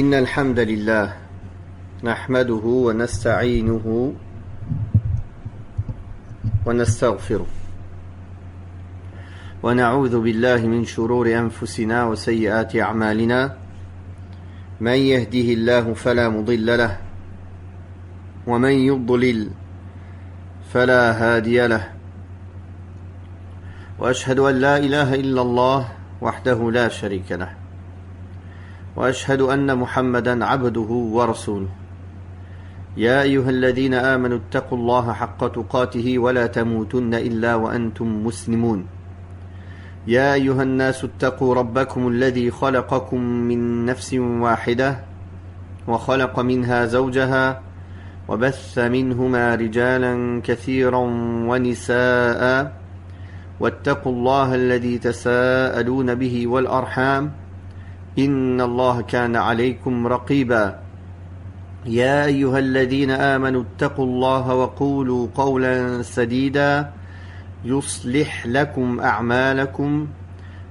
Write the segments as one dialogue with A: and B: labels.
A: إن الحمد لله نحمده ونستعينه ونستغفره ونعوذ بالله من شرور أنفسنا وسيئات أعمالنا من يهده الله فلا مضل له ومن يضلل فلا هادي له وأشهد أن لا إله إلا الله وحده لا شريك له وأشهد أن محمدا عبده ورسوله يا أيها الذين آمنوا اتقوا الله حق تقاته ولا تموتن إلا وأنتم مسلمون يا أيها الناس اتقوا ربكم الذي خلقكم من نفس واحدة وخلق منها زوجها وبث منهما رجالا كثيرا ونساء واتقوا الله الذي تساءلون به والأرحام إن الله كان عليكم رقيبا يا أيها الذين آمنوا اتقوا الله وقولوا قولا سديدا يصلح لكم أعمالكم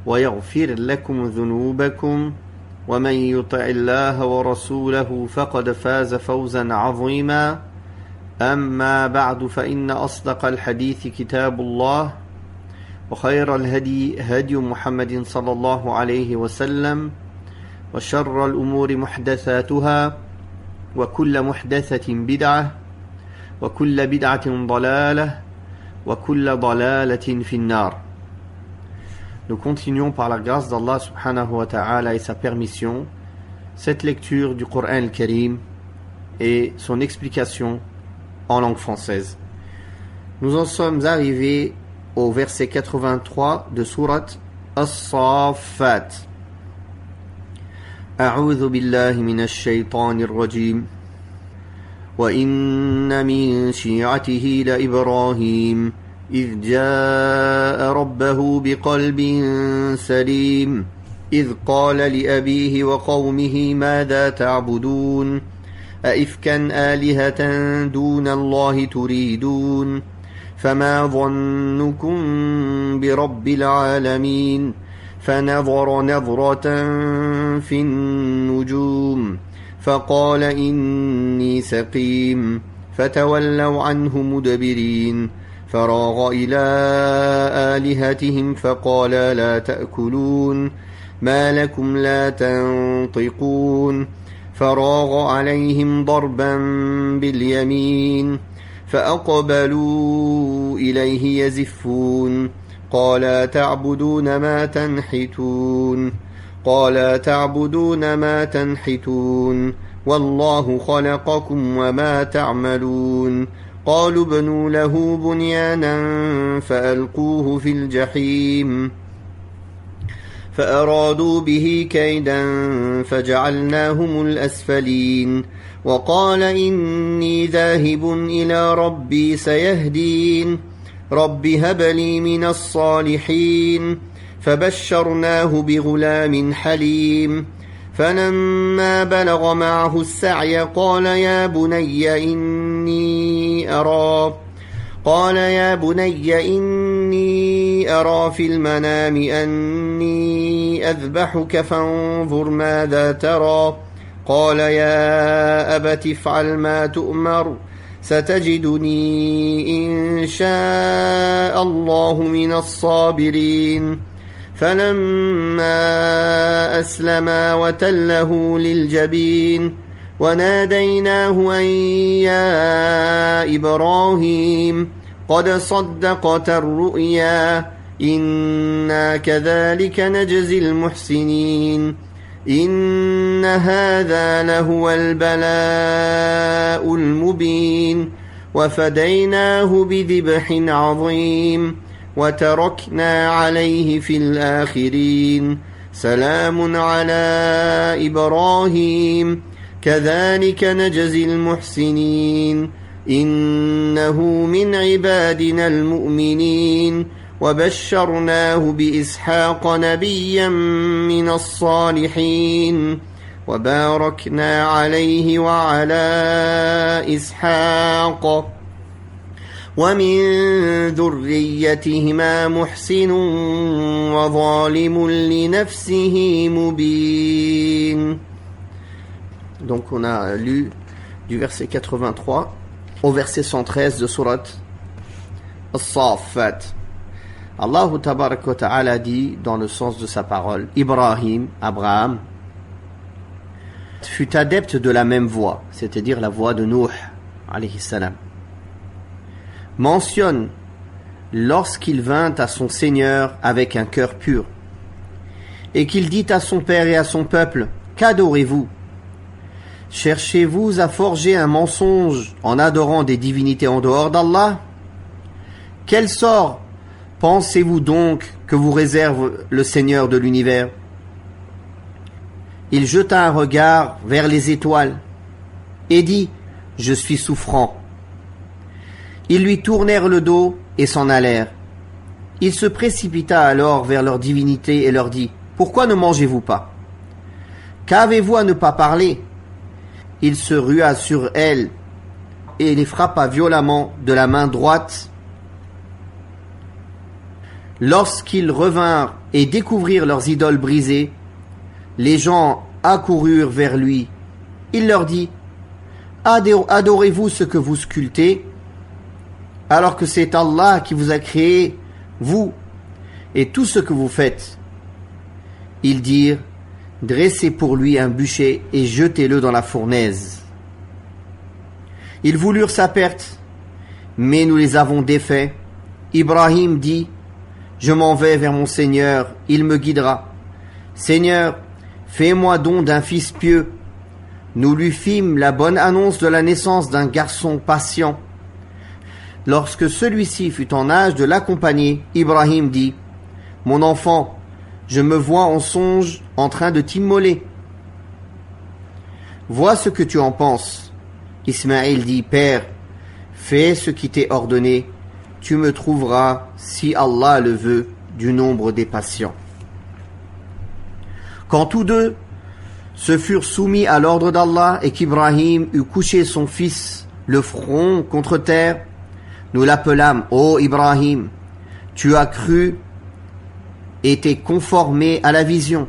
A: ويغفر لكم ذنوبكم ومن يطع الله ورسوله فقد فاز فوزا عظيما أما بعد فإن أصدق الحديث كتاب الله وخير الهدي هدي محمد صلى الله عليه وسلم وشر الأمور محدثاتها وكل محدثة بدعة وكل بدعة ضلالة وكل ضلالة في النار. Nous continuons par la grâce d'Allah subhanahu wa ta'ala et sa permission cette lecture du Coran al-Karim et son explication en langue française. Nous en sommes arrivés au verset 83 de sourate As-Saffat. أعوذ بالله من الشيطان الرجيم وإن من شيعته لإبراهيم إذ جاء ربه بقلب سليم إذ قال لأبيه وقومه ماذا تعبدون أئفكا آلهة دون الله تريدون فما ظنكم برب العالمين فنظر نظرة في النجوم فقال إني سقيم فتولوا عنه مدبرين فراغ إلى آلهتهم فقال لا تأكلون ما لكم لا تنطقون فراغ عليهم ضربا باليمين فأقبلوا إليه يزفون قال تعبدون ما تنحتون والله خلقكم وما تعملون قالوا ابنوا له بنيانا فألقوه في الجحيم فأرادوا به كيدا فجعلناهم الأسفلين وقال إني ذاهب إلى ربي سيهدين رب هب لي من الصالحين فبشرناه بغلام حليم فلما بلغ معه السعي قال يا بني إني أرى في المنام أني أذبحك فانظر ماذا ترى قال يا أبت افعل ما تؤمر ستجدني إن شاء الله من الصابرين فلما أسلما وتله للجبين وناديناه أن يا إبراهيم قد صدقت الرؤيا إنا كذلك نجزي المحسنين إن هذا لهو البلاء المبين وفديناه بذبح عظيم وتركنا عليه في الآخرين سلام على إبراهيم كذلك نجزي المحسنين إنه من عبادنا المؤمنين وبشرناه بإسحاق نبيا من الصالحين وباركنا عليه وعلى إسحاق ومن ذريتهما محسن وظالم لنفسه مبين. Donc on a lu du verset 83 au verset 113 de Surat As-Saffat. Allah Tabarak wa Ta'ala dit dans le sens de sa parole, Abraham, fut adepte de la même voie, c'est-à-dire la voie de Nuh, alayhi salam. Mentionne lorsqu'il vint à son Seigneur avec un cœur pur, et qu'il dit à son père et à son peuple, qu'adorez-vous? Cherchez-vous à forger un mensonge en adorant des divinités en dehors d'Allah? Quel sort pensez-vous donc que vous réserve le Seigneur de l'univers? Il jeta un regard vers les étoiles et dit, je suis souffrant. Ils lui tournèrent le dos et s'en allèrent. Il se précipita alors vers leur divinité et leur dit, pourquoi ne mangez-vous pas? Qu'avez-vous à ne pas parler? Il se rua sur elles et les frappa violemment de la main droite. Lorsqu'ils revinrent et découvrirent leurs idoles brisées, les gens accoururent vers lui. Il leur dit, adorez-vous ce que vous sculptez, alors que c'est Allah qui vous a créé, vous, et tout ce que vous faites. Ils dirent, dressez pour lui un bûcher et jetez-le dans la fournaise. Ils voulurent sa perte, mais nous les avons défaits. Ibrahim dit, je m'en vais vers mon Seigneur, il me guidera. Seigneur, fais-moi don d'un fils pieux. Nous lui fîmes la bonne annonce de la naissance d'un garçon patient. Lorsque celui-ci fut en âge de l'accompagner, Ibrahim dit, mon enfant, je me vois en songe en train de t'immoler. Vois ce que tu en penses. Ismaïl dit, Père, fais ce qui t'est ordonné. Tu me trouveras, si Allah le veut, du nombre des patients. Quand tous deux se furent soumis à l'ordre d'Allah et qu'Ibrahim eut couché son fils le front contre terre, nous l'appelâmes, ô Ibrahim, tu as cru et t'es conformé à la vision.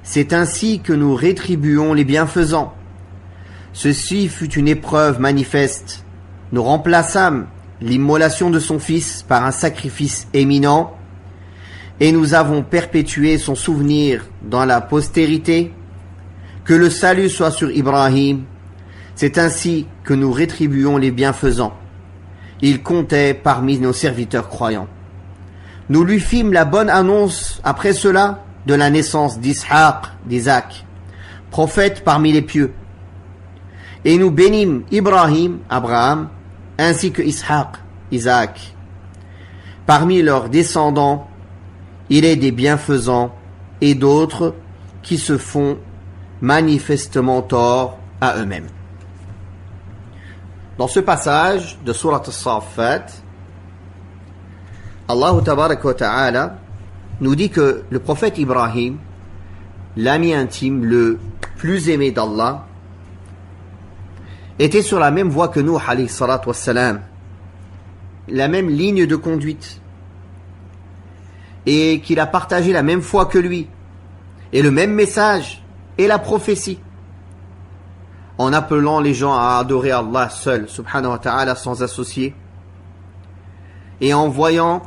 A: C'est ainsi que nous rétribuons les bienfaisants. Ceci fut une épreuve manifeste. Nous remplaçâmes l'immolation de son fils par un sacrifice éminent, et nous avons perpétué son souvenir dans la postérité. Que le salut soit sur Ibrahim. C'est ainsi que nous rétribuons les bienfaisants. Il comptait parmi nos serviteurs croyants. Nous lui fîmes la bonne annonce après cela de la naissance d'Isaac, prophète parmi les pieux. Et nous bénîmes Abraham, ainsi que Isaac. Parmi leurs descendants, il est des bienfaisants et d'autres qui se font manifestement tort à eux-mêmes. Dans ce passage de Surat As-Saffat, Allah Tabarak wa Ta'ala nous dit que le prophète Ibrahim, l'ami intime, le plus aimé d'Allah, était sur la même voie que nous, alayhi salat wa salam, la même ligne de conduite, et qu'il a partagé la même foi que lui, et le même message, et la prophétie, en appelant les gens à adorer Allah seul, subhanahu wa ta'ala, sans associer, et en voyant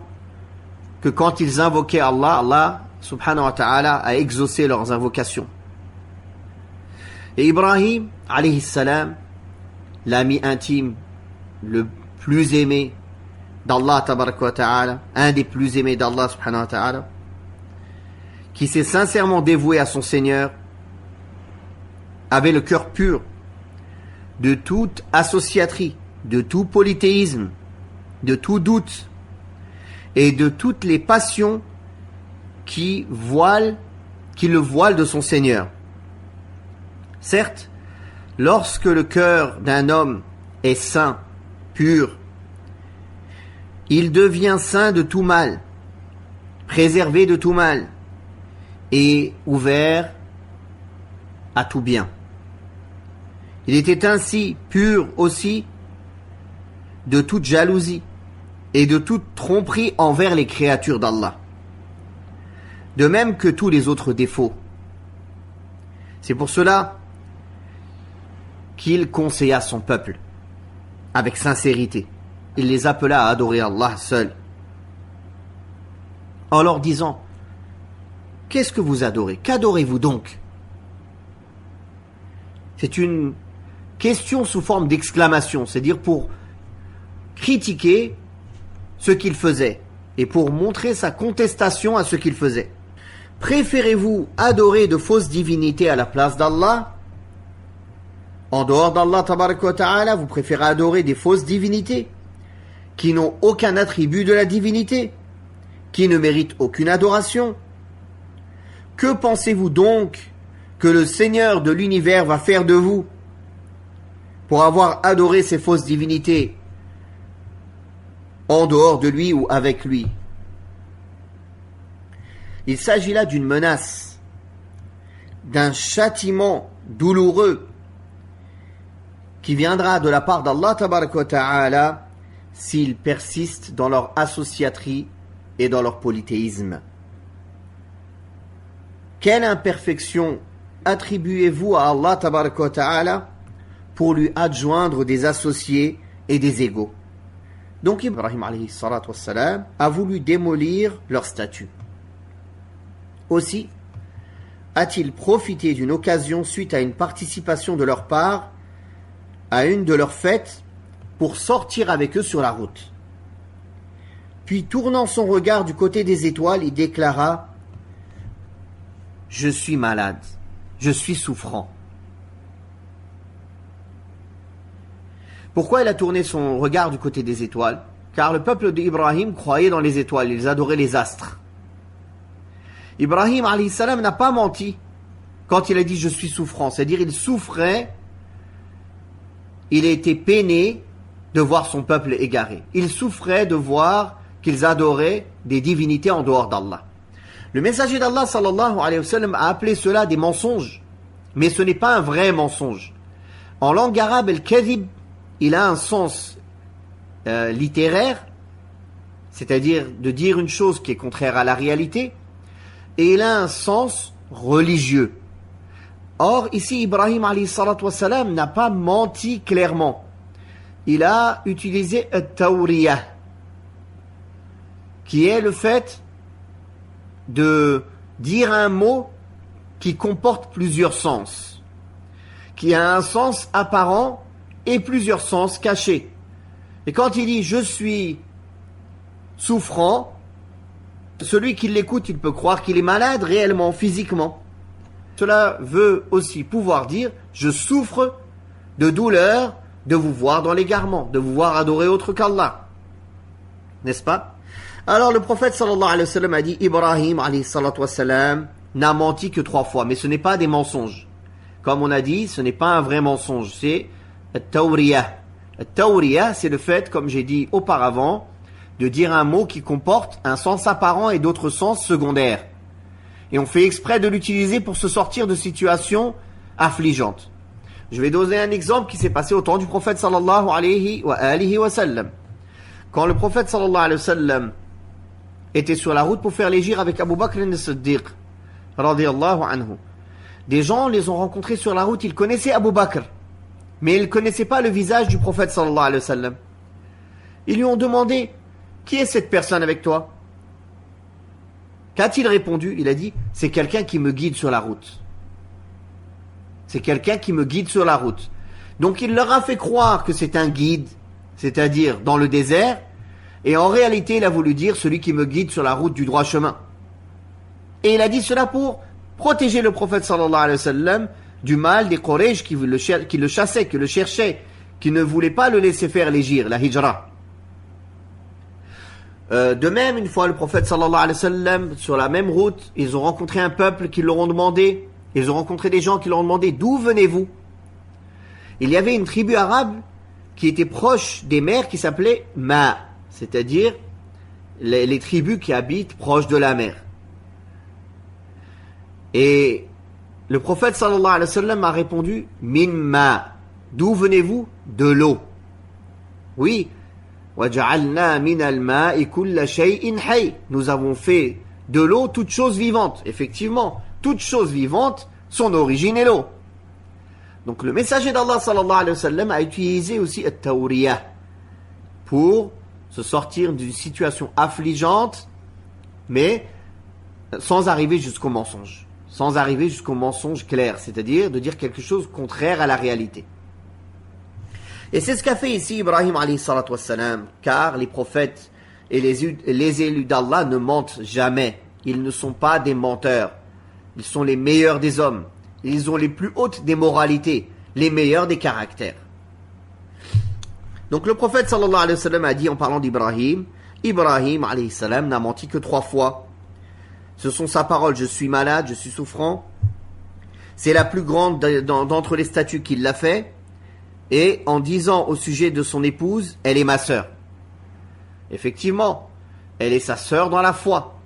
A: que quand ils invoquaient Allah, Allah, subhanahu wa ta'ala, a exaucé leurs invocations. Et Ibrahim, alayhi salam, l'ami intime, le plus aimé d'Allah, tabarak wa ta'ala, un des plus aimés d'Allah, subhanahu wa ta'ala, qui s'est sincèrement dévoué à son Seigneur, avait le cœur pur de toute associaterie, de tout polythéisme, de tout doute et de toutes les passions qui le voilent de son Seigneur. Certes, lorsque le cœur d'un homme est saint, pur, il devient saint de tout mal, préservé de tout mal et ouvert à tout bien. Il était ainsi pur aussi de toute jalousie et de toute tromperie envers les créatures d'Allah, de même que tous les autres défauts. C'est pour cela qu'il conseilla son peuple avec sincérité. Il les appela à adorer Allah seul, en leur disant: qu'est-ce que vous adorez? Qu'adorez-vous donc? C'est une question sous forme d'exclamation, c'est-à-dire pour critiquer ce qu'il faisait et pour montrer sa contestation à ce qu'il faisait. Préférez-vous adorer de fausses divinités à la place d'Allah? En dehors d'Allah tabaraka wa ta'ala, vous préférez adorer des fausses divinités qui n'ont aucun attribut de la divinité, qui ne méritent aucune adoration. Que pensez-vous donc que le Seigneur de l'univers va faire de vous pour avoir adoré ces fausses divinités en dehors de lui ou avec lui? Il s'agit là d'une menace, d'un châtiment douloureux qui viendra de la part d'Allah tabaraka wa ta'ala s'ils persistent dans leur associaterie et dans leur polythéisme. Quelle imperfection attribuez-vous à Allah tabaraka wa ta'ala pour lui adjoindre des associés et des égaux? Donc Ibrahim alayhi salatu wassalam a voulu démolir leur statut. Aussi a-t-il profité d'une occasion suite à une participation de leur part à une de leurs fêtes pour sortir avec eux sur la route. Puis tournant son regard du côté des étoiles, il déclara: je suis malade, je suis souffrant. Pourquoi il a tourné son regard du côté des étoiles? Car le peuple d'Ibrahim croyait dans les étoiles, ils adoraient les astres. Ibrahim alayhi salam n'a pas menti quand il a dit je suis souffrant, c'est-à-dire il souffrait, il était peiné de voir son peuple égaré. Il souffrait de voir qu'ils adoraient des divinités en dehors d'Allah. Le messager d'Allah sallallahu alayhi wa sallam a appelé cela des mensonges, mais ce n'est pas un vrai mensonge. En langue arabe, al-kadhib, il a un sens littéraire, c'est-à-dire de dire une chose qui est contraire à la réalité, et il a un sens religieux. Or, ici, Ibrahim alayhi salatu wassalam n'a pas menti clairement. Il a utilisé at-tawriyah, qui est le fait de dire un mot qui comporte plusieurs sens, qui a un sens apparent et plusieurs sens cachés. Et quand il dit « je suis souffrant », celui qui l'écoute, il peut croire qu'il est malade réellement, physiquement. Cela veut aussi pouvoir dire « je souffre de douleur de vous voir dans l'égarement, de vous voir adorer autre qu'Allah ». N'est-ce pas? Alors le prophète sallallahu alayhi wa sallam a dit Ibrahim alayhi salatu wa sallam n'a menti que 3 fois, mais ce n'est pas des mensonges. Comme on a dit, ce n'est pas un vrai mensonge, c'est at-tawriyah. At-tawriyah, c'est le fait, comme j'ai dit auparavant, de dire un mot qui comporte un sens apparent et d'autres sens secondaires. Et on fait exprès de l'utiliser pour se sortir de situations affligeantes. Je vais donner un exemple qui s'est passé au temps du prophète sallallahu alayhi wa sallam. Quand le prophète sallallahu alayhi wa sallam était sur la route pour faire l'hégire avec Abu Bakr as-Siddiq, radiyallahu anhu, des gens les ont rencontrés sur la route, ils connaissaient Abu Bakr, mais ils ne connaissaient pas le visage du prophète sallallahu alayhi wa sallam. Ils lui ont demandé: qui est cette personne avec toi? Qu'a-t-il répondu? Il a dit: c'est quelqu'un qui me guide sur la route. C'est quelqu'un qui me guide sur la route. Donc il leur a fait croire que c'est un guide, c'est-à-dire dans le désert, et en réalité il a voulu dire celui qui me guide sur la route du droit chemin. Et il a dit cela pour protéger le prophète sallallahu alayhi wa sallam du mal des Quraysh qui le chassaient, qui le cherchaient, qui ne voulaient pas le laisser faire l'hégire, la hijra. De même, une fois le prophète sallallahu alayhi wa sallam, sur la même route, ils ont rencontré un peuple qui leur ont demandé, ils ont rencontré des gens qui leur ont demandé: d'où venez-vous? Il y avait une tribu arabe qui était proche des mers qui s'appelait Ma, c'est-à-dire les tribus qui habitent proche de la mer. Et le prophète sallallahu alayhi wa sallam a répondu: Min Ma, d'où venez-vous? De l'eau. Oui. وَجَعَلْنَا مِنَ الْمَاءِ كُلَّ شَيْءٍ حَيٍّ. Nous avons fait de l'eau toute chose vivante. Effectivement, toute chose vivante, son origine est l'eau. Donc le messager d'Allah sallallahu alayhi wa sallam a utilisé aussi at-tawriyah pour se sortir d'une situation affligeante, mais sans arriver jusqu'au mensonge. Sans arriver jusqu'au mensonge clair, c'est-à-dire de dire quelque chose contraire à la réalité. Et c'est ce qu'a fait ici Ibrahim alayhi salatu wassalam, car les prophètes et les élus d'Allah ne mentent jamais. Ils ne sont pas des menteurs. Ils sont les meilleurs des hommes. Ils ont les plus hautes des moralités, les meilleurs des caractères. Donc le prophète sallallahu alayhi wa sallam a dit en parlant d'Ibrahim, Ibrahim alayhi salam n'a menti que 3 fois. Ce sont sa parole, je suis malade, je suis souffrant. C'est la plus grande d'entre les statuts qu'il l'a fait. Et en disant au sujet de son épouse, elle est ma sœur. Effectivement, elle est sa sœur dans la foi.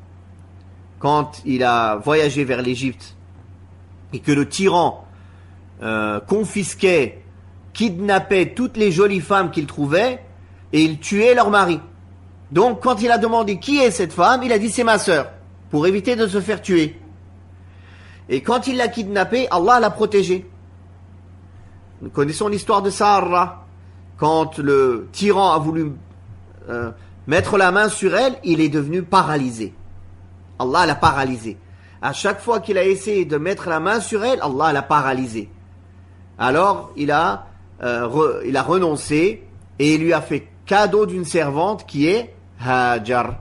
A: Quand il a voyagé vers l'Égypte et que le tyran confisquait, kidnappait toutes les jolies femmes qu'il trouvait et il tuait leur mari. Donc quand il a demandé qui est cette femme, il a dit c'est ma sœur, pour éviter de se faire tuer. Et quand il l'a kidnappée, Allah l'a protégée. Nous connaissons l'histoire de Sarah. Quand le tyran a voulu mettre la main sur elle, il est devenu paralysé. Allah l'a paralysé. À chaque fois qu'il a essayé de mettre la main sur elle, Allah l'a paralysé. Alors il a renoncé et il lui a fait cadeau d'une servante qui est Hajar.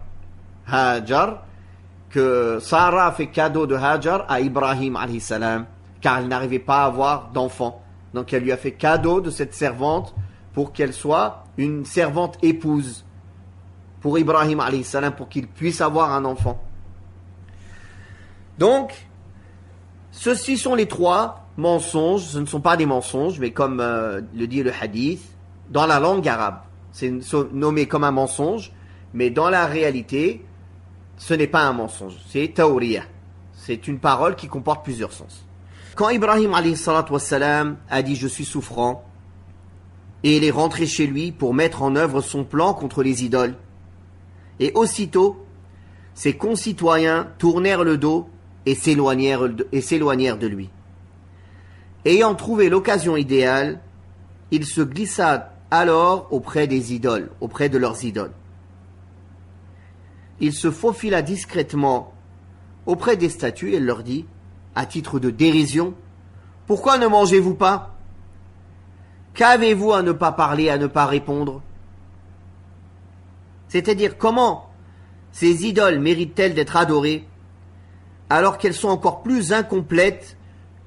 A: Hajar, que Sarah a fait cadeau de Hajar à Ibrahim alayhi salam, car il n'arrivait pas à avoir d'enfant. Donc elle lui a fait cadeau de cette servante pour qu'elle soit une servante épouse pour Ibrahim alayhi salam, pour qu'il puisse avoir un enfant. Donc, ceux-ci sont les 3 mensonges. Ce ne sont pas des mensonges, mais comme le dit le hadith, dans la langue arabe, c'est nommé comme un mensonge, mais dans la réalité, ce n'est pas un mensonge. C'est tawriyah. C'est une parole qui comporte plusieurs sens. Quand Ibrahim alayhi salatu wassalam a dit « Je suis souffrant » et il est rentré chez lui pour mettre en œuvre son plan contre les idoles, et aussitôt, ses concitoyens tournèrent le dos et s'éloignèrent de lui. Ayant trouvé l'occasion idéale, il se glissa alors auprès des idoles, auprès de leurs idoles. Il se faufila discrètement auprès des statues et leur dit, à titre de dérision, « Pourquoi ne mangez-vous pas? Qu'avez-vous à ne pas parler, à ne pas répondre ?» C'est-à-dire, comment ces idoles méritent-elles d'être adorées alors qu'elles sont encore plus incomplètes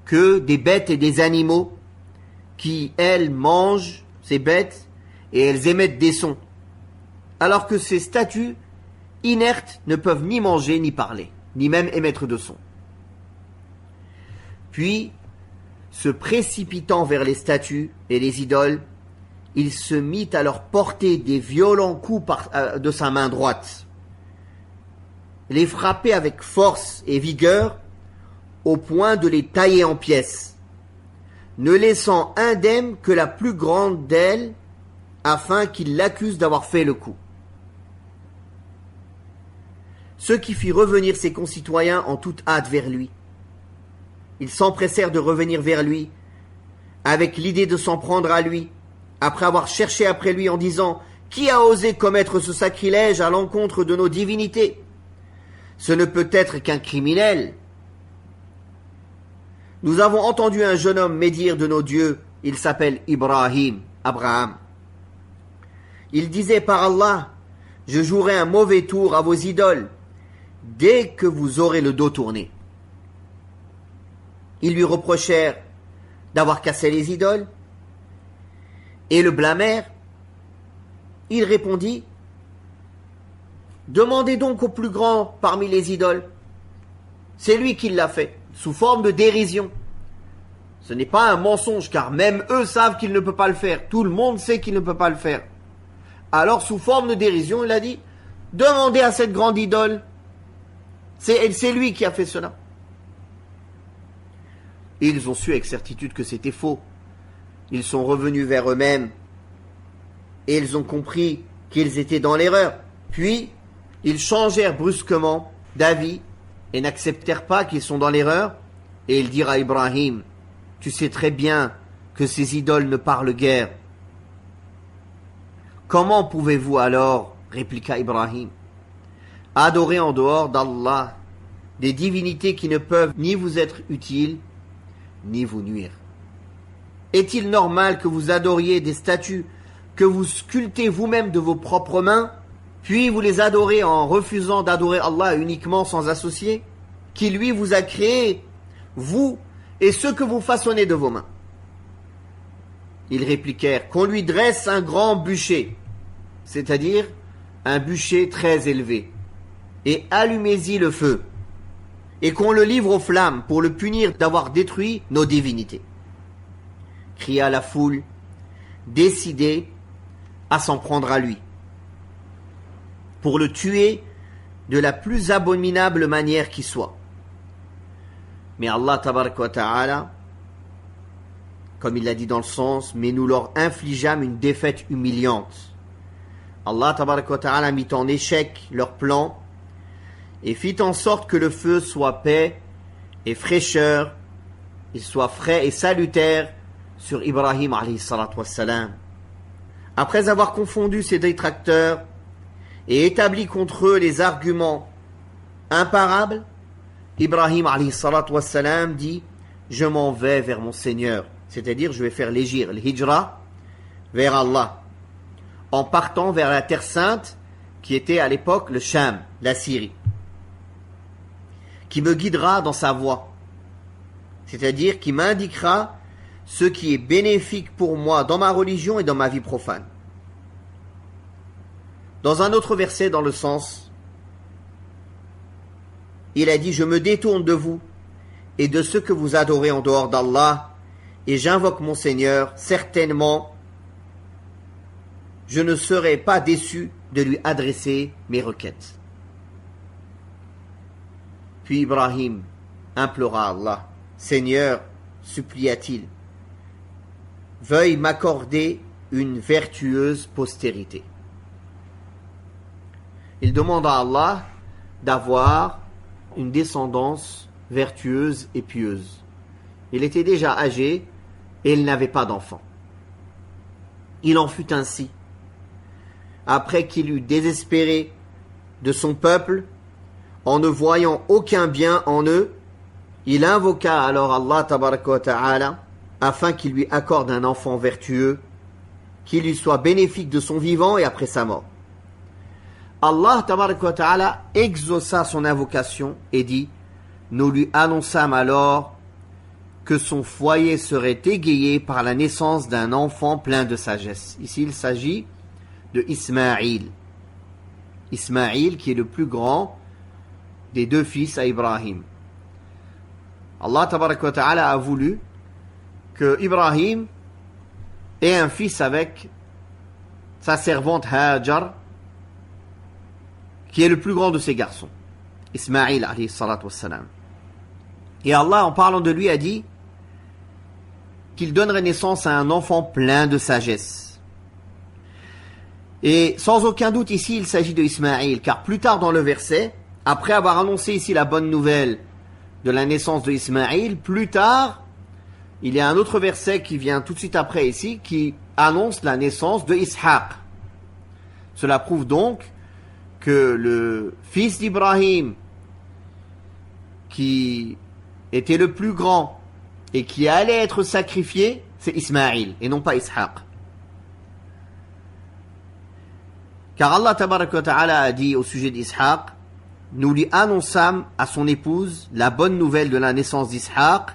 A: que des bêtes et des animaux qui, elles, mangent ces bêtes et elles émettent des sons, alors que ces statues inertes ne peuvent ni manger ni parler, ni même émettre de son. Puis, se précipitant vers les statues et les idoles, il se mit à leur porter des violents coups de sa main droite, les frapper avec force et vigueur au point de les tailler en pièces, ne laissant indemne que la plus grande d'elles afin qu'il l'accuse d'avoir fait le coup. Ce qui fit revenir ses concitoyens en toute hâte vers lui. Ils s'empressèrent de revenir vers lui, avec l'idée de s'en prendre à lui, après avoir cherché après lui en disant « Qui a osé commettre ce sacrilège à l'encontre de nos divinités? Ce ne peut être qu'un criminel. Nous avons entendu un jeune homme médire de nos dieux, il s'appelle Ibrahim, Abraham. Il disait par Allah, je jouerai un mauvais tour à vos idoles, dès que vous aurez le dos tourné. » Ils lui reprochèrent d'avoir cassé les idoles et le blâmèrent. Il répondit, demandez donc au plus grand parmi les idoles. C'est lui qui l'a fait, sous forme de dérision. Ce n'est pas un mensonge, car même eux savent qu'il ne peut pas le faire. Tout le monde sait qu'il ne peut pas le faire. Alors, sous forme de dérision, il a dit, demandez à cette grande idole. C'est lui qui a fait cela. Ils ont su avec certitude que c'était faux. Ils sont revenus vers eux-mêmes et ils ont compris qu'ils étaient dans l'erreur. Puis, ils changèrent brusquement d'avis et n'acceptèrent pas qu'ils sont dans l'erreur. Et ils dirent à Ibrahim, tu sais très bien que ces idoles ne parlent guère. Comment pouvez-vous alors, répliqua Ibrahim, adorer en dehors d'Allah des divinités qui ne peuvent ni vous être utiles, ni vous nuire? Est-il normal que vous adoriez des statues que vous sculptez vous-même de vos propres mains, puis vous les adorez en refusant d'adorer Allah uniquement sans associé, qui lui vous a créé, vous et ceux que vous façonnez de vos mains? Ils répliquèrent: qu'on lui dresse un grand bûcher, c'est-à-dire un bûcher très élevé, et allumez-y le feu, et qu'on le livre aux flammes pour le punir d'avoir détruit nos divinités. Cria la foule, décidée à s'en prendre à lui, pour le tuer de la plus abominable manière qui soit. Mais Allah tabaraka wa ta'ala, comme il l'a dit dans le sens, mais nous leur infligeâmes une défaite humiliante. Allah tabaraka wa ta'ala mit en échec leur plan et fit en sorte que le feu soit paix et fraîcheur, il soit frais et salutaire sur Ibrahim alayhi salatu wassalam. Après avoir confondu ses détracteurs et établi contre eux les arguments imparables, Ibrahim alayhi salatu wassalam dit: je m'en vais vers mon Seigneur, c'est-à-dire je vais faire l'hijra, le hijra vers Allah, en partant vers la terre sainte qui était à l'époque le Sham, la Syrie, qui me guidera dans sa voie, c'est-à-dire qui m'indiquera ce qui est bénéfique pour moi dans ma religion et dans ma vie profane. Dans un autre verset, dans le sens, il a dit: je me détourne de vous et de ceux que vous adorez en dehors d'Allah, et j'invoque mon Seigneur, certainement je ne serai pas déçu de lui adresser mes requêtes. Puis Ibrahim implora Allah: Seigneur, supplia-t-il, veuille m'accorder une vertueuse postérité. Il demande à Allah d'avoir une descendance vertueuse et pieuse. Il était déjà âgé et il n'avait pas d'enfant. Il en fut ainsi. Après qu'il eut désespéré de son peuple, en ne voyant aucun bien en eux, il invoqua alors Allah tabaraka wa ta'ala afin qu'il lui accorde un enfant vertueux, qui lui soit bénéfique de son vivant et après sa mort. Allah tabaraka wa ta'ala exauça son invocation et dit: nous lui annonçâmes alors que son foyer serait égayé par la naissance d'un enfant plein de sagesse. Ici il s'agit de Ismaïl. Ismaïl qui est le plus grand des deux fils à Ibrahim. Allah tabaraka wa ta'ala a voulu que Ibrahim ait un fils avec sa servante Hajar, qui est le plus grand de ses garçons, Ismaïl alayhi salatu wassalam. Et Allah, en parlant de lui, a dit qu'il donnerait naissance à un enfant plein de sagesse. Et sans aucun doute ici il s'agit de Ismaïl, car plus tard dans le verset, après avoir annoncé ici la bonne nouvelle de la naissance de Ismaïl, plus tard il y a un autre verset qui vient tout de suite après ici, qui annonce la naissance de Ishaq. Cela prouve donc que le fils d'Ibrahim, qui était le plus grand et qui allait être sacrifié, c'est Ismaïl et non pas Ishaq. Car Allah tabaraka wa ta'ala a dit au sujet d'Ishaq: nous lui annonçâmes à son épouse la bonne nouvelle de la naissance d'Ishaq,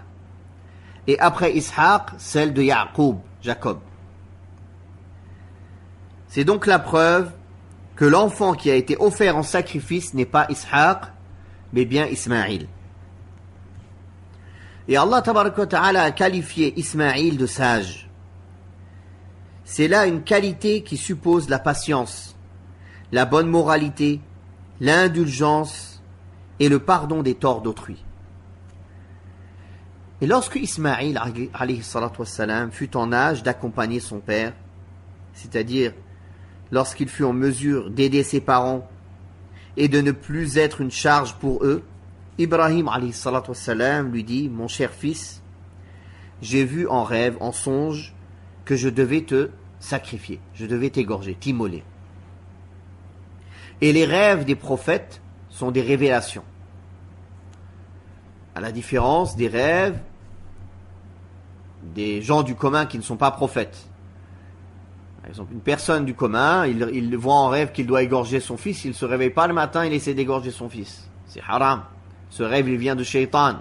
A: et après Ishaq, celle de Yaqub, Jacob. C'est donc la preuve que l'enfant qui a été offert en sacrifice n'est pas Ishaq, mais bien Ismaïl. Et Allah tabaraka wa ta'ala a qualifié Ismaïl de sage. C'est là une qualité qui suppose la patience, la bonne moralité, l'indulgence et le pardon des torts d'autrui. Et lorsque Ismaïl alayhi salatu wassalam fut en âge d'accompagner son père, c'est-à-dire lorsqu'il fut en mesure d'aider ses parents et de ne plus être une charge pour eux, Ibrahim alayhi salatu wassalam lui dit: mon cher fils, j'ai vu en rêve, en songe, que je devais te sacrifier, je devais t'égorger, t'immoler. Et les rêves des prophètes sont des révélations. À la différence des rêves des gens du commun qui ne sont pas prophètes. Par exemple, une personne du commun, il voit en rêve qu'il doit égorger son fils, il ne se réveille pas le matin, il essaie d'égorger son fils. C'est haram. Ce rêve, il vient de Shaitan.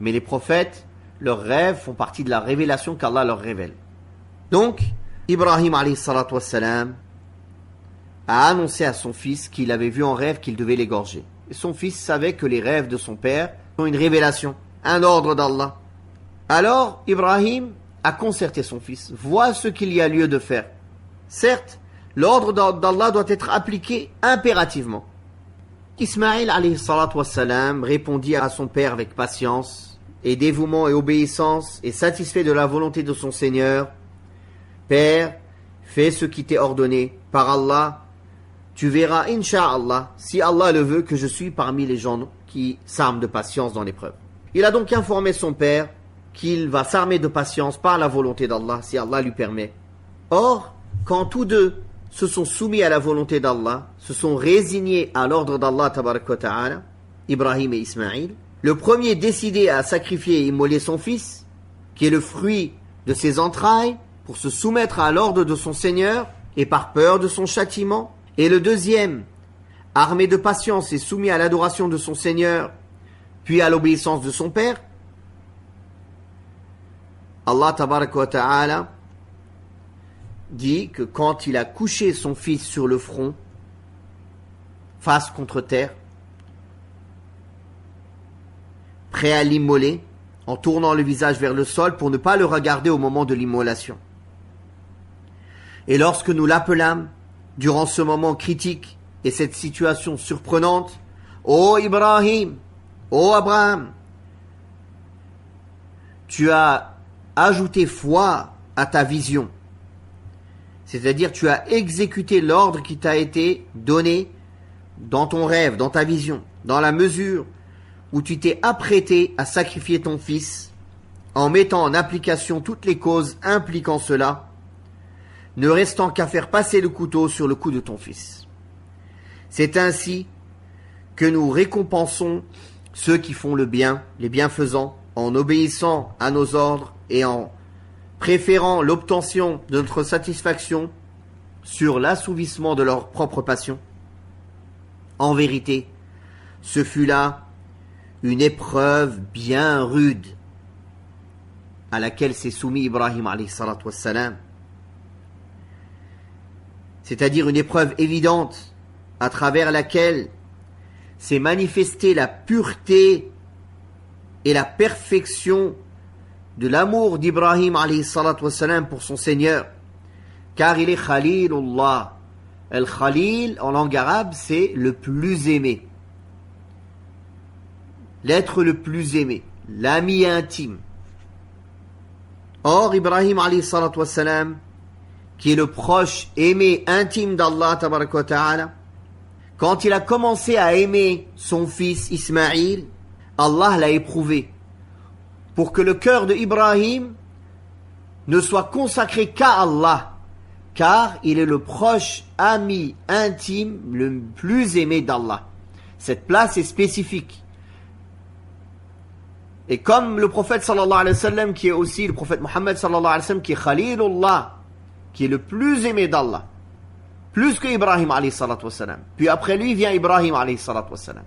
A: Mais les prophètes, leurs rêves font partie de la révélation qu'Allah leur révèle. Donc, Ibrahim alayhi salatu wassalam a annoncé à son fils qu'il avait vu en rêve qu'il devait l'égorger. Et son fils savait que les rêves de son père sont une révélation, un ordre d'Allah. Alors, Ibrahim a concerté son fils. Vois ce qu'il y a lieu de faire. Certes, l'ordre d'Allah doit être appliqué impérativement. Ismaïl alayhi salatu wassalam répondit à son père avec patience et dévouement et obéissance et satisfait de la volonté de son Seigneur. Père, fais ce qui t'est ordonné par Allah. Tu verras, Inch'Allah, si Allah le veut, que je suis parmi les gens qui s'arment de patience dans l'épreuve. Il a donc informé son père qu'il va s'armer de patience par la volonté d'Allah, si Allah lui permet. Or, quand tous deux se sont soumis à la volonté d'Allah, se sont résignés à l'ordre d'Allah, tabaraka wa ta'ala, Ibrahim et Ismaïl, le premier décidé à sacrifier et immoler son fils, qui est le fruit de ses entrailles, pour se soumettre à l'ordre de son Seigneur et par peur de son châtiment, et le deuxième, armé de patience et soumis à l'adoration de son Seigneur, puis à l'obéissance de son père, Allah tabaraka wa ta'ala dit que quand il a couché son fils sur le front, face contre terre, prêt à l'immoler, en tournant le visage vers le sol pour ne pas le regarder au moment de l'immolation. Et lorsque nous l'appelâmes, durant ce moment critique et cette situation surprenante, ô Ibrahim, ô Abraham, tu as ajouté foi à ta vision. C'est-à-dire, tu as exécuté l'ordre qui t'a été donné dans ton rêve, dans ta vision, dans la mesure où tu t'es apprêté à sacrifier ton fils en mettant en application toutes les causes impliquant cela, ne restant qu'à faire passer le couteau sur le cou de ton fils. C'est ainsi que nous récompensons ceux qui font le bien, les bienfaisants, en obéissant à nos ordres et en préférant l'obtention de notre satisfaction sur l'assouvissement de leur propre passion. En vérité, ce fut là une épreuve bien rude à laquelle s'est soumis Ibrahim alayhi salatu wassalam. C'est-à-dire une épreuve évidente à travers laquelle s'est manifestée la pureté et la perfection de l'amour d'Ibrahim alayhi salatu wassalam pour son Seigneur, car il est Khalilullah. Al-Khalil en langue arabe, c'est le plus aimé, l'être le plus aimé, l'ami intime. Or, Ibrahim alayhi salatu wassalam, qui est le proche aimé intime d'Allah tabaraka wa ta'ala, quand il a commencé à aimer son fils Ismaïl, Allah l'a éprouvé pour que le cœur de Ibrahim ne soit consacré qu'à Allah, car il est le proche ami intime le plus aimé d'Allah. Cette place est spécifique. Et comme le prophète sallallahu alayhi wa sallam, qui est aussi le prophète Muhammad sallallahu alayhi wa sallam, qui est Khalilullah, qui est le plus aimé d'Allah, plus que Ibrahim alayhi salatu wa sallam. Puis après lui vient Ibrahim alayhi salatu wa sallam.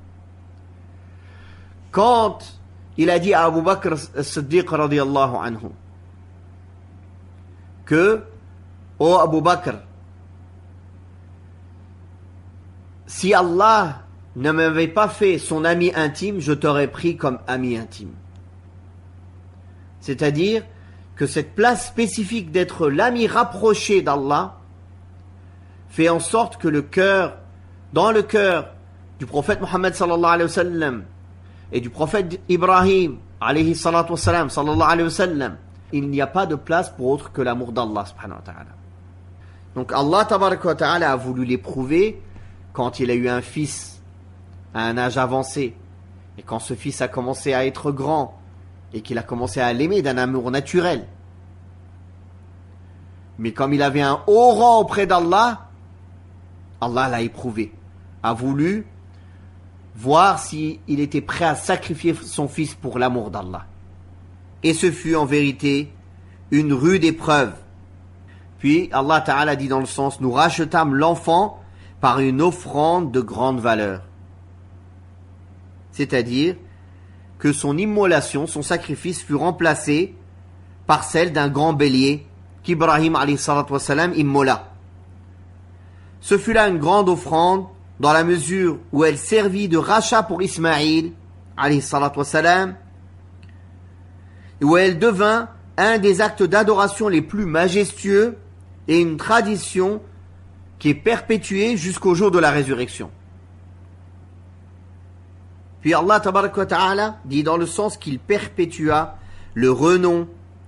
A: Quand il a dit à Abu Bakr as-Siddiq radiyallahu anhu que, ô Abu Bakr, si Allah ne m'avait pas fait son ami intime, je t'aurais pris comme ami intime. C'est-à-dire que cette place spécifique d'être l'ami rapproché d'Allah fait en sorte que le cœur, dans le cœur du prophète Muhammad sallallahu alayhi wa sallam et du prophète Ibrahim alayhi salatu wa sallam sallallahu alayhi wa sallam, il n'y a pas de place pour autre que l'amour d'Allah subhanahu wa ta'ala. Donc Allah tabaraka wa ta'ala a voulu l'éprouver quand il a eu un fils à un âge avancé, et quand ce fils a commencé à être grand et qu'il a commencé à l'aimer d'un amour naturel. Mais comme il avait un haut rang auprès d'Allah, Allah l'a éprouvé, a voulu voir s'il était prêt à sacrifier son fils pour l'amour d'Allah. Et ce fut en vérité une rude épreuve. Puis Allah Ta'ala dit dans le sens, nous rachetâmes l'enfant par une offrande de grande valeur. C'est-à-dire que son immolation, son sacrifice fut remplacé par celle d'un grand bélier qu'Ibrahim alayhi salatu wassalam immola. Ce fut là une grande offrande dans la mesure où elle servit de rachat pour Ismaïl alayhi salatu wassalam, et où elle devint un des actes d'adoration les plus majestueux et une tradition qui est perpétuée jusqu'au jour de la résurrection. Puis Allah tabaraka wa ta'ala dit dans le sens qu'il perpétua le renom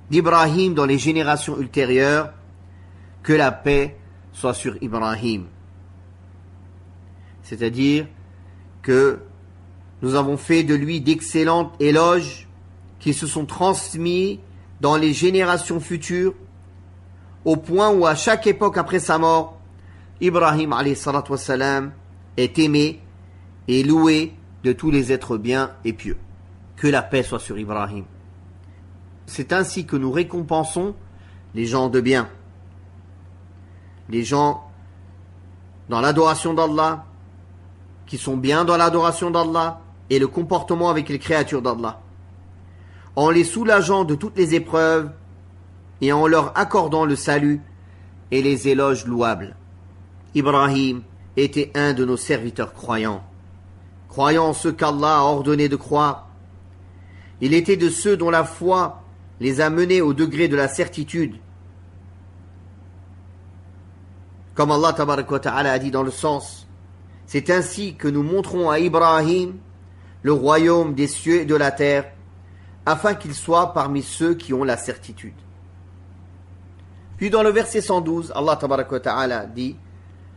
A: d'Ibrahim dans les générations ultérieures, que la paix soit sur Ibrahim. C'est-à-dire que nous avons fait de lui d'excellents éloges qui se sont transmis dans les générations futures, au point où à chaque époque après sa mort, Ibrahim alayhi salatu wassalam est aimé et loué de tous les êtres biens et pieux. Que la paix soit sur Ibrahim. C'est ainsi que nous récompensons les gens de bien, les gens dans l'adoration d'Allah, qui sont bien dans l'adoration d'Allah et le comportement avec les créatures d'Allah, en les soulageant de toutes les épreuves et en leur accordant le salut et les éloges louables. Ibrahim était un de nos serviteurs croyants, croyant en ce qu'Allah a ordonné de croire. Il était de ceux dont la foi les a menés au degré de la certitude. Comme Allah tabaraka wa ta'ala a dit dans le sens, c'est ainsi que nous montrons à Ibrahim le royaume des cieux et de la terre, afin qu'il soit parmi ceux qui ont la certitude. Puis dans le verset 112, Allah tabaraka wa ta'ala dit,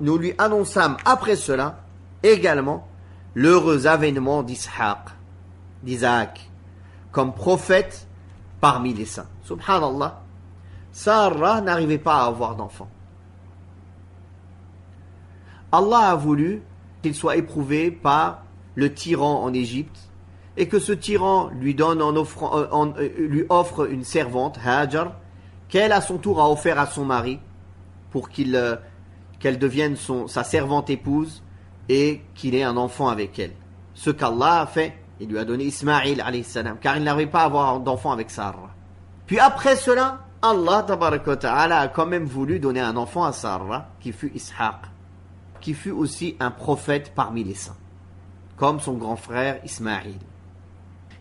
A: nous lui annonçâmes après cela également l'heureux avènement d'Isaac, comme prophète parmi les saints. Subhanallah, Sarah n'arrivait pas à avoir d'enfant. Allah a voulu qu'il soit éprouvé par le tyran en Égypte et que ce tyran lui offre une servante, Hajar, qu'elle à son tour a offert à son mari pour qu'elle devienne sa servante épouse et qu'il ait un enfant avec elle. Ce qu'Allah a fait, il lui a donné Ismaïl alayhi salam, car il n'arrivait pas à avoir d'enfant avec Sarah. Puis après cela, Allah tabaraka wa ta'ala a quand même voulu donner un enfant à Sarah, qui fut Ishaq, qui fut aussi un prophète parmi les saints, comme son grand frère Ismaïl.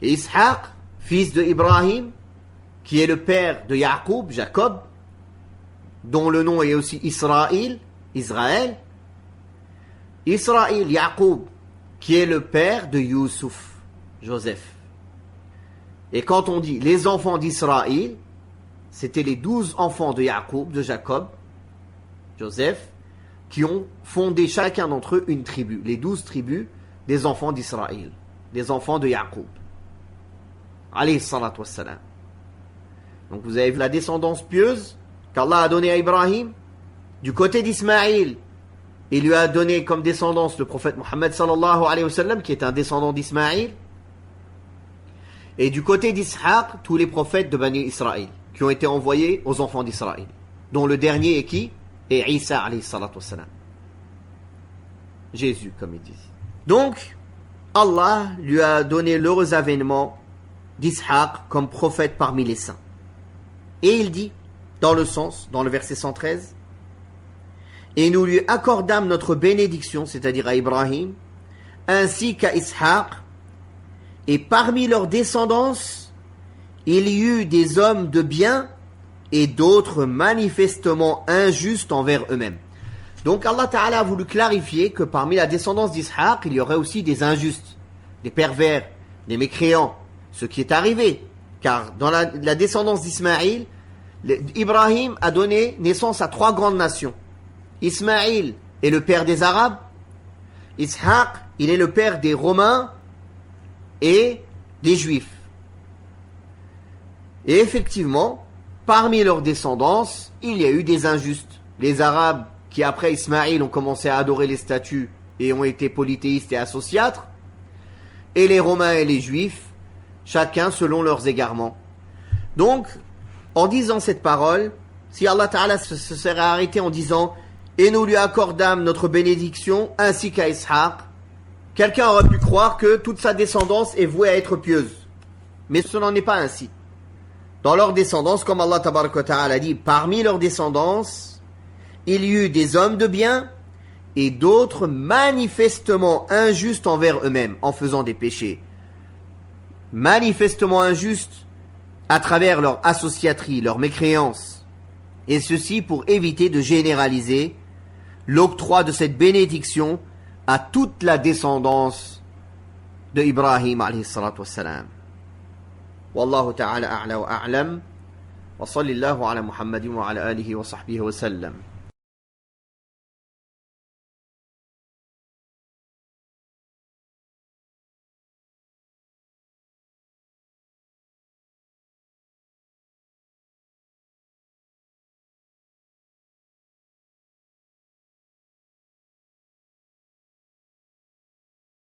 A: Et Ishaq, fils de Ibrahim, qui est le père de Yaqub, Jacob, dont le nom est aussi Israël, Yaqub, qui est le père de Youssouf, Joseph. Et quand on dit les enfants d'Israël, c'était les 12 enfants de Yaqub, de Jacob, Joseph, qui ont fondé chacun d'entre eux une tribu, les 12 tribus des enfants d'Israël, des enfants de Yaqub, alayhi salatu wassalam. Donc vous avez vu la descendance pieuse qu'Allah a donnée à Ibrahim. Du côté d'Ismaïl, il lui a donné comme descendance le prophète Mohammed sallallahu alayhi wa sallam, qui est un descendant d'Ismaïl. Et du côté d'Ishaq, tous les prophètes de Bani Israël, qui ont été envoyés aux enfants d'Israël, dont le dernier est qui? Et Isa alayhi salatu wassalam. Jésus, comme il dit. Donc, Allah lui a donné l'heureux avènement d'Ishaq comme prophète parmi les saints. Et il dit, dans le verset 113, et nous lui accordâmes notre bénédiction, c'est-à-dire à Ibrahim, ainsi qu'à Ishaq, et parmi leurs descendance, il y eut des hommes de bien et d'autres manifestement injustes envers eux-mêmes. Donc Allah Ta'ala a voulu clarifier que parmi la descendance d'Ishaq, il y aurait aussi des injustes, des pervers, des mécréants, ce qui est arrivé. Car dans la descendance d'Ismaïl, Ibrahim a donné naissance à 3 grandes nations. Ismaïl est le père des Arabes, Ishaq, il est le père des Romains et des Juifs. Et effectivement, parmi leurs descendance, il y a eu des injustes. Les Arabes qui après Ismaïl ont commencé à adorer les statues et ont été polythéistes et associâtres, et les Romains et les Juifs, chacun selon leurs égarements. Donc, en disant cette parole, si Allah Ta'ala se serait arrêté en disant « Et nous lui accordâmes notre bénédiction ainsi qu'à Ishaq », quelqu'un aurait pu croire que toute sa descendance est vouée à être pieuse. Mais ce n'en est pas ainsi. Dans leur descendance, comme Allah Ta'ala dit, parmi leur descendance, il y eut des hommes de bien et d'autres manifestement injustes envers eux-mêmes en faisant des péchés. Manifestement injustes à travers leur associaterie, leur mécréance. Et ceci pour éviter de généraliser l'octroi de cette bénédiction à toute la descendance de Ibrahim alayhi salatu wassalam. Wallahu ta'ala a'la wa a'lam wa sallallahu ala Muhammadin wa ala alihi wa sahbihi wa sallam.